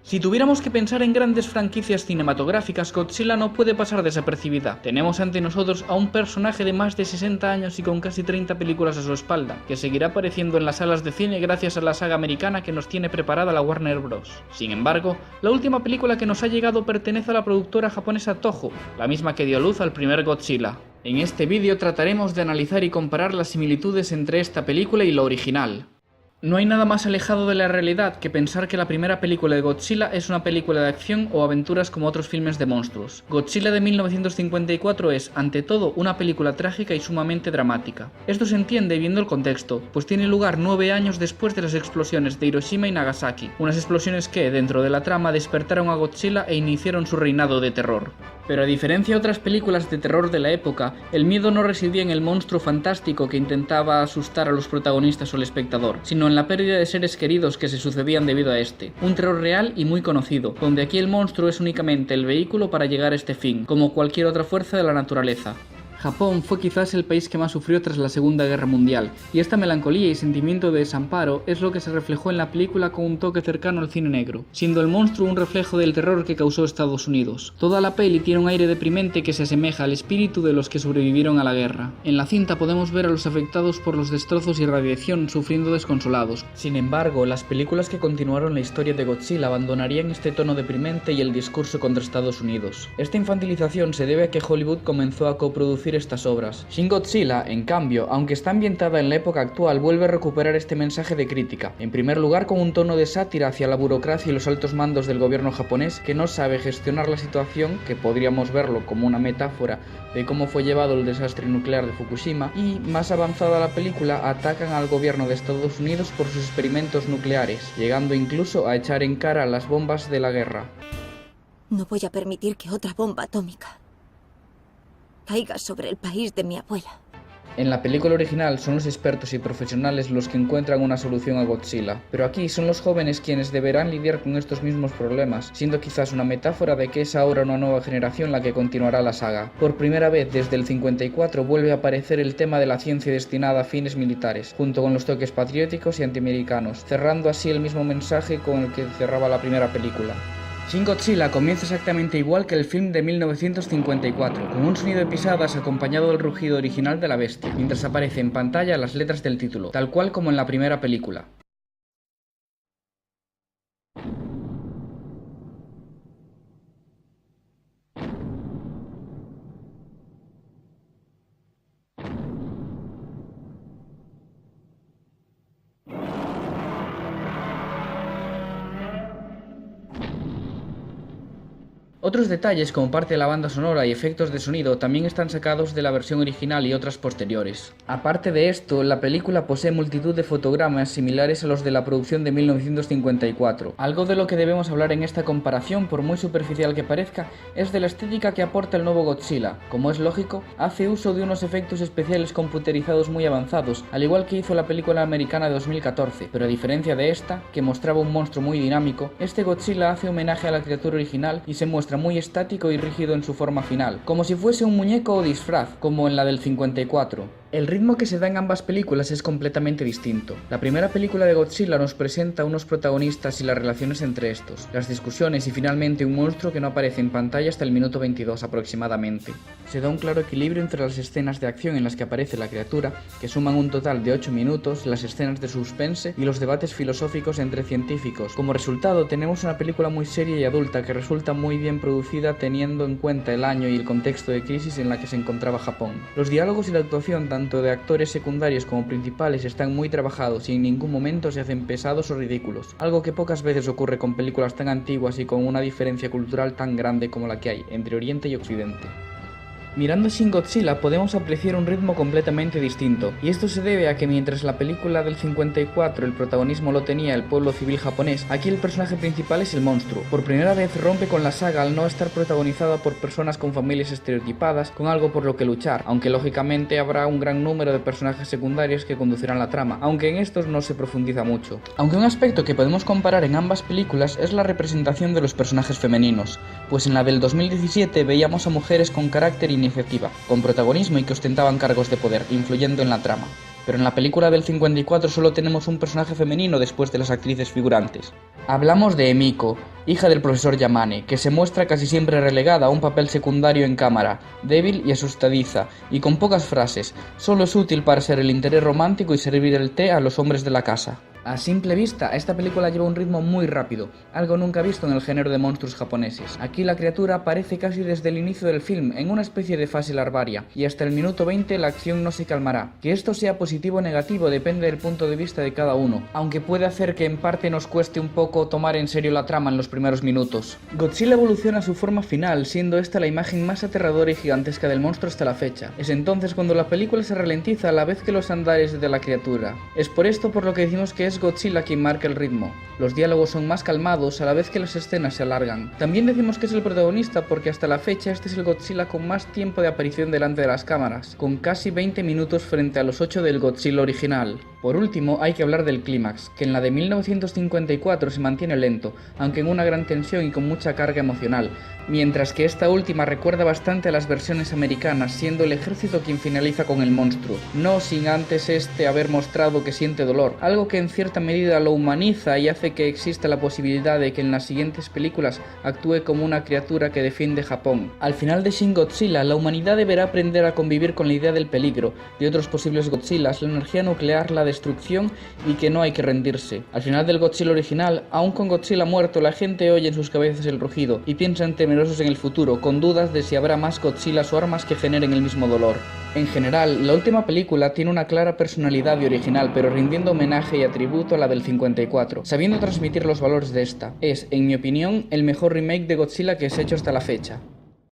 Si tuviéramos que pensar en grandes franquicias cinematográficas, Godzilla no puede pasar desapercibida. Tenemos ante nosotros a un personaje de más de 60 años y con casi 30 películas a su espalda, que seguirá apareciendo en las salas de cine gracias a la saga americana que nos tiene preparada la Warner Bros. Sin embargo, la última película que nos ha llegado pertenece a la productora japonesa Toho, la misma que dio luz al primer Godzilla. En este vídeo trataremos de analizar y comparar las similitudes entre esta película y la original. No hay nada más alejado de la realidad que pensar que la primera película de Godzilla es una película de acción o aventuras como otros filmes de monstruos. Godzilla de 1954 es, ante todo, una película trágica y sumamente dramática. Esto se entiende viendo el contexto, pues tiene lugar 9 años después de las explosiones de Hiroshima y Nagasaki, unas explosiones que, dentro de la trama, despertaron a Godzilla e iniciaron su reinado de terror. Pero a diferencia de otras películas de terror de la época, el miedo no residía en el monstruo fantástico que intentaba asustar a los protagonistas o al espectador, sino en la pérdida de seres queridos que se sucedían debido a este. Un terror real y muy conocido, donde aquí el monstruo es únicamente el vehículo para llegar a este fin, como cualquier otra fuerza de la naturaleza. Japón fue quizás el país que más sufrió tras la Segunda Guerra Mundial, y esta melancolía y sentimiento de desamparo es lo que se reflejó en la película con un toque cercano al cine negro, siendo el monstruo un reflejo del terror que causó Estados Unidos. Toda la peli tiene un aire deprimente que se asemeja al espíritu de los que sobrevivieron a la guerra. En la cinta podemos ver a los afectados por los destrozos y radiación sufriendo desconsolados. Sin embargo, las películas que continuaron la historia de Godzilla abandonarían este tono deprimente y el discurso contra Estados Unidos. Esta infantilización se debe a que Hollywood comenzó a coproducir estas obras. Shin Godzilla, en cambio, aunque está ambientada en la época actual, vuelve a recuperar este mensaje de crítica, en primer lugar con un tono de sátira hacia la burocracia y los altos mandos del gobierno japonés que no sabe gestionar la situación, que podríamos verlo como una metáfora de cómo fue llevado el desastre nuclear de Fukushima, y más avanzada la película atacan al gobierno de Estados Unidos por sus experimentos nucleares, llegando incluso a echar en cara las bombas de la guerra. No voy a permitir que otra bomba atómica caiga sobre el país de mi abuela. En la película original son los expertos y profesionales los que encuentran una solución a Godzilla, pero aquí son los jóvenes quienes deberán lidiar con estos mismos problemas, siendo quizás una metáfora de que es ahora una nueva generación la que continuará la saga. Por primera vez desde el 54 vuelve a aparecer el tema de la ciencia destinada a fines militares, junto con los toques patrióticos y antiamericanos, cerrando así el mismo mensaje con el que cerraba la primera película. Shin Godzilla comienza exactamente igual que el film de 1954, con un sonido de pisadas acompañado del rugido original de la bestia, mientras aparece en pantalla las letras del título, tal cual como en la primera película. Otros detalles como parte de la banda sonora y efectos de sonido también están sacados de la versión original y otras posteriores. Aparte de esto, la película posee multitud de fotogramas similares a los de la producción de 1954. Algo de lo que debemos hablar en esta comparación, por muy superficial que parezca, es de la estética que aporta el nuevo Godzilla. Como es lógico, hace uso de unos efectos especiales computerizados muy avanzados, al igual que hizo la película americana de 2014, pero a diferencia de esta, que mostraba un monstruo muy dinámico, este Godzilla hace homenaje a la criatura original y se muestra muy estático y rígido en su forma final, como si fuese un muñeco o disfraz, como en la del 54. El ritmo que se da en ambas películas es completamente distinto. La primera película de Godzilla nos presenta a unos protagonistas y las relaciones entre estos, las discusiones y finalmente un monstruo que no aparece en pantalla hasta el minuto 22 aproximadamente. Se da un claro equilibrio entre las escenas de acción en las que aparece la criatura, que suman un total de 8 minutos, las escenas de suspense y los debates filosóficos entre científicos. Como resultado tenemos una película muy seria y adulta que resulta muy bien producida teniendo en cuenta el año y el contexto de crisis en la que se encontraba Japón. Los diálogos y la actuación tanto de actores secundarios como principales están muy trabajados y en ningún momento se hacen pesados o ridículos, algo que pocas veces ocurre con películas tan antiguas y con una diferencia cultural tan grande como la que hay entre Oriente y Occidente. Mirando Shin Godzilla podemos apreciar un ritmo completamente distinto, y esto se debe a que mientras la película del 54 el protagonismo lo tenía el pueblo civil japonés, aquí el personaje principal es el monstruo. Por primera vez rompe con la saga al no estar protagonizada por personas con familias estereotipadas, con algo por lo que luchar, aunque lógicamente habrá un gran número de personajes secundarios que conducirán la trama, aunque en estos no se profundiza mucho. Aunque un aspecto que podemos comparar en ambas películas es la representación de los personajes femeninos, pues en la del 2017 veíamos a mujeres con carácter y iniciativa, con protagonismo y que ostentaban cargos de poder, influyendo en la trama. pero en la película del 54 solo tenemos un personaje femenino después de las actrices figurantes. Hablamos de Emiko, hija del profesor Yamane, que se muestra casi siempre relegada a un papel secundario en cámara, débil y asustadiza, y con pocas frases, solo es útil para ser el interés romántico y servir el té a los hombres de la casa. A simple vista, esta película lleva un ritmo muy rápido, algo nunca visto en el género de monstruos japoneses. Aquí la criatura aparece casi desde el inicio del film, en una especie de fase larvaria, y hasta el minuto 20 la acción no se calmará. Que esto sea positivo o negativo depende del punto de vista de cada uno, aunque puede hacer que en parte nos cueste un poco tomar en serio la trama en los primeros minutos. Godzilla evoluciona a su forma final, siendo esta la imagen más aterradora y gigantesca del monstruo hasta la fecha. Es entonces cuando la película se ralentiza a la vez que los andares de la criatura. Es por esto por lo que decimos que es Godzilla quien marca el ritmo. Los diálogos son más calmados a la vez que las escenas se alargan. También decimos que es el protagonista porque hasta la fecha este es el Godzilla con más tiempo de aparición delante de las cámaras, con casi 20 minutos frente a los 8 del Godzilla original. Por último, hay que hablar del clímax, que en la de 1954 se mantiene lento, aunque en una gran tensión y con mucha carga emocional, mientras que esta última recuerda bastante a las versiones americanas, siendo el ejército quien finaliza con el monstruo, no sin antes haber mostrado que siente dolor, algo que en cierta medida lo humaniza y hace que exista la posibilidad de que en las siguientes películas actúe como una criatura que defiende Japón. Al final de Shin Godzilla, la humanidad deberá aprender a convivir con la idea del peligro, de otros posibles Godzillas, la energía nuclear, la destrucción y que no hay que rendirse. Al final del Godzilla original, aún con Godzilla muerto, la gente oye en sus cabezas el rugido y piensan temerosos en el futuro, con dudas de si habrá más Godzillas o armas que generen el mismo dolor. En general, la última película tiene una clara personalidad y original, pero rindiendo homenaje y atributo a la del 54, sabiendo transmitir los valores de esta. Es, en mi opinión, el mejor remake de Godzilla que se ha hecho hasta la fecha.